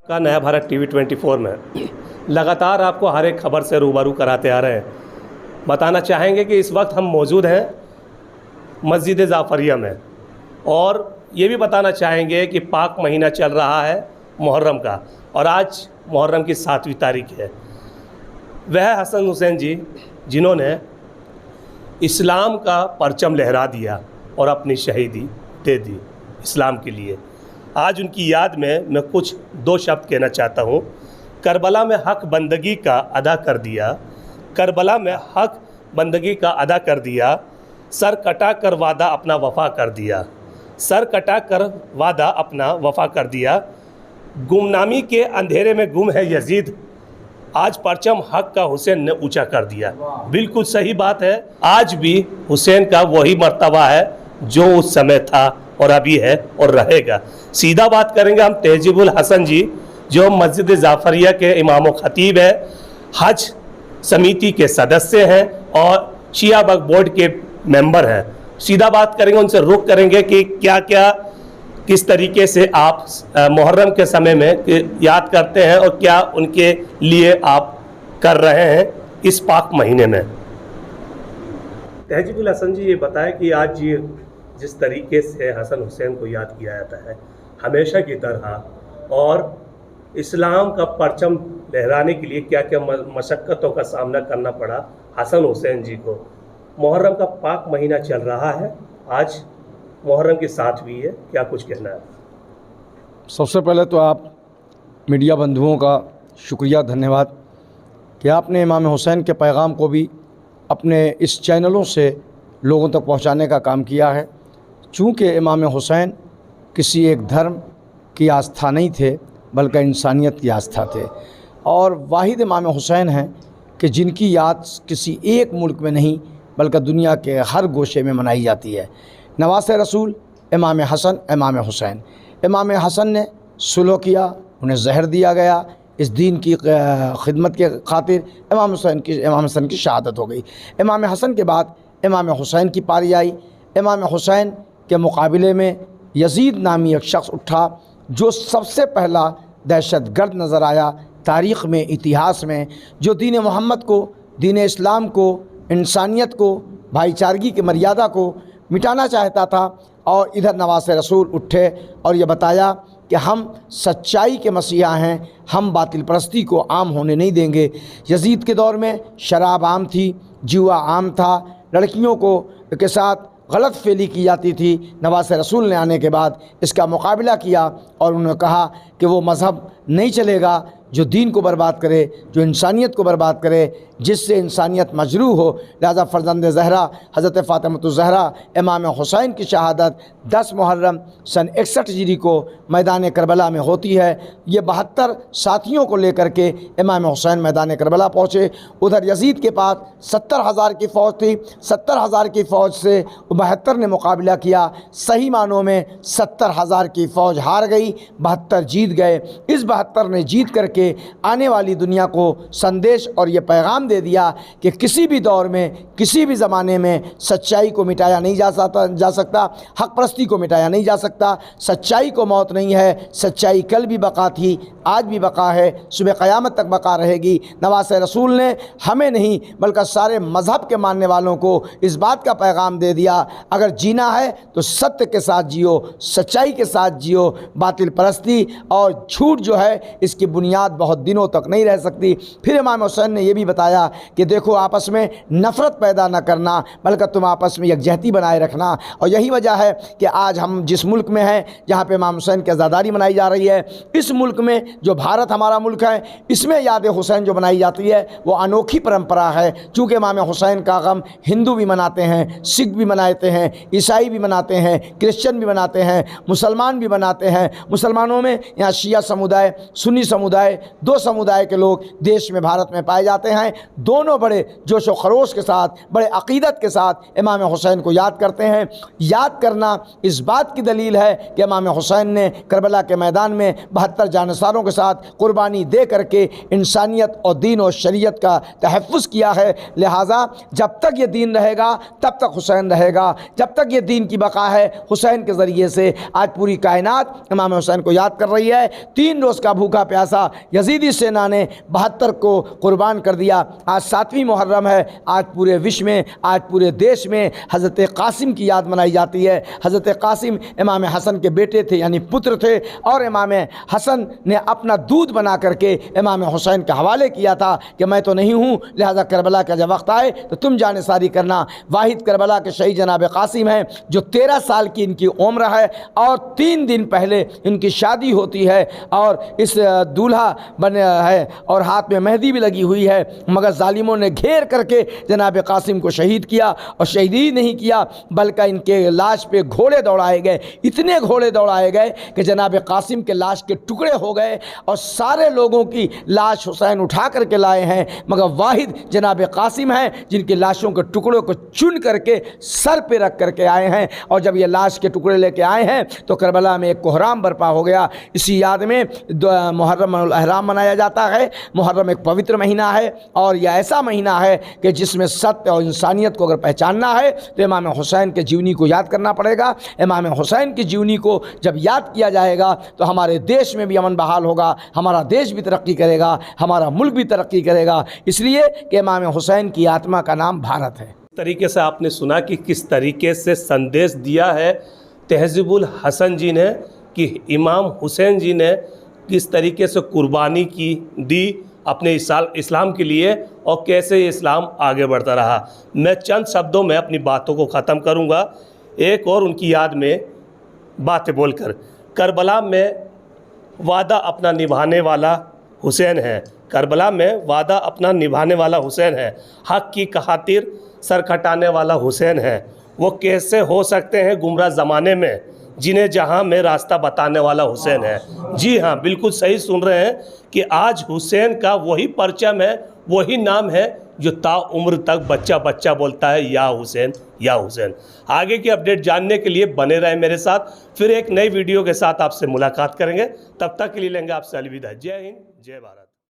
का नया भारत टीवी 24 में लगातार आपको हर एक खबर से रूबरू कराते आ रहे हैं। बताना चाहेंगे कि इस वक्त हम मौजूद हैं मस्जिद जाफ़रिया में, और ये भी बताना चाहेंगे कि पाक महीना चल रहा है मुहर्रम का, और आज मुहर्रम की 7वीं तारीख है। वह हसन हुसैन जी जिन्होंने इस्लाम का परचम लहरा दिया और अपनी शहीदी दे दी इस्लाम के लिए। आज उनकी याद में मैं कुछ 2 शब्द कहना चाहता हूँ। करबला में हक बंदगी का अदा कर दिया, करबला में हक बंदगी का अदा कर दिया, सर कटा कर वादा अपना वफ़ा कर दिया, सर कटा कर वादा अपना वफ़ा कर दिया। गुमनामी के अंधेरे में गुम है यजीद, आज परचम हक का हुसैन ने ऊंचा कर दिया। बिल्कुल सही बात है। आज भी हुसैन का वही मर्तबा है जो उस समय था और अभी है और रहेगा। सीधा बात करेंगे हम तहजीबुल हसन जी, जो मस्जिद जाफ़रिया के इमाम खतीब है, हज समिति के सदस्य हैं और शिया वक्फ बोर्ड के मेंबर हैं। सीधा बात करेंगे, उनसे रुख करेंगे कि क्या क्या किस तरीके से आप मुहर्रम के समय में याद करते हैं और क्या उनके लिए आप कर रहे हैं इस पाक महीने में। तहजीबुल हसन जी, ये बताएं कि आज जिस तरीके से हसन हुसैन को याद किया जाता है हमेशा की तरह, और इस्लाम का परचम लहराने के लिए क्या क्या मशक्क़तों का सामना करना पड़ा हसन हुसैन जी को। मुहर्रम का पाक महीना चल रहा है, आज मुहर्रम की 7वीं है, क्या कुछ कहना है? सबसे पहले तो आप मीडिया बंधुओं का शुक्रिया, धन्यवाद कि आपने इमाम हुसैन के पैगाम को भी अपने इस चैनलों से लोगों तक पहुंचाने का काम किया है। चूँकि इमाम हुसैन किसी एक धर्म की आस्था नहीं थे बल्कि इंसानियत की आस्था थे, और वाहिद इमाम हुसैन हैं कि जिनकी याद किसी एक मुल्क में नहीं बल्कि दुनिया के हर गोशे में मनाई जाती है। नवासे रसूल इमाम हसन इमाम हुसैन। इमाम हसन ने सुलह किया, उन्हें जहर दिया गया, इस दीन की खिदमत के खातिर इमाम हसन की शहादत हो गई। इमाम हसन के बाद इमाम हुसैन की पारी आई। इमाम हुसैन के मुकाबले में यजीद नामी एक शख्स उठा जो सबसे पहला दहशतगर्द नज़र आया तारीख़ में, इतिहास में, जो दीन मोहम्मद को, दीन इस्लाम को, इंसानियत को, भाईचारगी की मर्यादा को मिटाना चाहता था। और इधर नवासे रसूल उठे और ये बताया कि हम सच्चाई के मसीहा हैं, हम बातिल परस्ती को आम होने नहीं देंगे। यजीद के दौर में शराब आम थी, जुआ आम था, लड़कियों को के साथ गलत फेली की जाती थी। नवासे रसूल ने आने के बाद इसका मुकाबला किया और उन्होंने कहा कि वो मज़हब नहीं चलेगा जो दीन को बर्बाद करे, जो इंसानियत को बर्बाद करे, जिससे इंसानियत मजरूह हो। लिहाजा फ़र्जंद ज़हरा हज़रत फ़ातिमतुज़ ज़हरा इमाम हुसैन की शहादत 10 मुहर्रम सन 61 हिजरी को मैदान करबला में होती है। ये 72 साथियों को लेकर के इमाम हुसैन मैदान करबला पहुँचे। उधर यजीद के पास 70,000 की फ़ौज थी। 70,000 की फ़ौज से 72 ने मुकाबला किया। सही मानों में 70,000 की फ़ौज हार गई, 72 जीत गए। इस 72 ने जीत करके आने वाली दुनिया को संदेश और ये पैगाम दे दिया कि किसी भी दौर में, किसी भी ज़माने में सच्चाई को मिटाया नहीं जा सकता, हक परस्ती को मिटाया नहीं जा सकता। सच्चाई को मौत नहीं है, सच्चाई कल भी बका थी, आज भी बका है, सुबह क़यामत तक बका रहेगी। नवासे रसूल ने हमें नहीं बल्कि सारे मज़हब के मानने वालों को इस बात का पैगाम दे दिया, अगर जीना है तो सत्य के साथ जियो, सच्चाई के साथ जियो। बातिल परस्ती और झूठ जो है इसकी बुनियाद बहुत दिनों तक नहीं रह सकती। फिर इमाम हुसैन ने यह भी बताया कि देखो, आपस में नफ़रत पैदा न करना बल्कि तुम आपस में यकजहती बनाए रखना। और यही वजह है कि आज हम जिस मुल्क में हैं जहाँ पे इमाम हुसैन की आज़ादारी मनाई जा रही है, इस मुल्क में जो भारत हमारा मुल्क है, इसमें याद हुसैन जो मनाई जाती है वो अनोखी परंपरा है। चूँकि इमाम हुसैन का गम हिंदू भी मनाते हैं, सिख भी मनाते हैं, ईसाई भी मनाते हैं, क्रिश्चियन भी मनाते हैं, मुसलमान भी मनाते हैं। मुसलमानों में यहाँ शिया समुदाय, सुन्नी समुदाय, 2 समुदाय के लोग देश में, भारत में पाए जाते हैं। दोनों बड़े जोश व खरोश के साथ, बड़े अक़ीदत के साथ इमाम हुसैन को याद करते हैं। याद करना इस बात की दलील है कि इमाम हुसैन ने करबला के मैदान में 72 जानसारों के साथ कुर्बानी दे करके इंसानियत और दीन और शरीयत का तहफ़्फ़ुज़ किया है। लिहाजा जब तक ये दीन रहेगा तब तक हुसैन रहेगा, जब तक ये दीन की बका है हुसैन के ज़रिए से। आज पूरी कायनात इमाम हुसैन को याद कर रही है। 3 रोज़ का भूखा प्यासा यजीदी सेना ने 72 को कुर्बान कर दिया। आज 7वीं मुहर्रम है। आज पूरे विश्व में, आज पूरे देश में हज़रत कासिम की याद मनाई जाती है। हज़रत कासिम इमाम हसन के बेटे थे, यानी पुत्र थे, और इमाम हसन ने अपना दूध बना करके इमाम हुसैन के हवाले किया था कि मैं तो नहीं हूँ, लिहाजा करबला का जब वक्त आए तो तुम जानिसारी करना। वाहिद करबला के शहीद जनाब कासिम हैं जो 13 साल की इनकी उम्र है और 3 दिन पहले इनकी शादी होती है और इस दूल्हा बने है और हाथ में मेहंदी भी लगी हुई है, मगर जालिमों ने घेर करके जनाब कासिम को शहीद किया। और शहीद ही नहीं किया बल्कि इनके लाश पे घोड़े दौड़ाए गए। इतने घोड़े दौड़ाए गए कि जनाब कासिम के लाश के टुकड़े हो गए और सारे लोगों की लाश हुसैन उठा करके लाए हैं, मगर वाहिद जनाब कासिम हैं जिनकी लाशों के टुकड़ों को चुन करके सर पे रख करके आए हैं। और जब ये लाश के टुकड़े लेके आए हैं तो करबला में एक कोहराम बर्पा हो गया। इसी याद में मुहर्रम अहराम मनाया जाता है। मुहर्रम एक पवित्र महीना है और यह ऐसा महीना है कि जिसमें सत्य और इंसानियत को अगर पहचानना है तो इमाम हुसैन के जीवनी को याद करना पड़ेगा। इमाम हुसैन की जीवनी को जब याद किया जाएगा तो हमारे देश में भी अमन बहाल होगा, हमारा देश भी तरक्की करेगा, हमारा मुल्क भी तरक्की करेगा, इसलिए कि इमाम हुसैन की आत्मा का नाम भारत है। इस तरीके से आपने सुना कि किस तरीके से संदेश दिया है तहज़ीबुल हसन जी ने कि इमाम हुसैन जी ने किस तरीके से कुर्बानी दी अपने इस्लाम के लिए और कैसे इस्लाम आगे बढ़ता रहा। मैं चंद शब्दों में अपनी बातों को ख़त्म करूंगा, एक और उनकी याद में बातें बोलकर। करबला में वादा अपना निभाने वाला हुसैन है, करबला में वादा अपना निभाने वाला हुसैन है, हक़ की खातिर सर कटाने वाला हुसैन है। वो कैसे हो सकते हैं गुमराह ज़माने में जिन्हें जहां में रास्ता बताने वाला हुसैन है। जी हाँ, बिल्कुल सही सुन रहे हैं कि आज हुसैन का वही परचम है, वही नाम है जो ताउम्र तक बच्चा बच्चा बोलता है, या हुसैन या हुसैन। आगे की अपडेट जानने के लिए बने रहें मेरे साथ। फिर एक नई वीडियो के साथ आपसे मुलाकात करेंगे, तब तक के लिए लेंगे आपसे अलविदा। जय हिंद, जय भारत।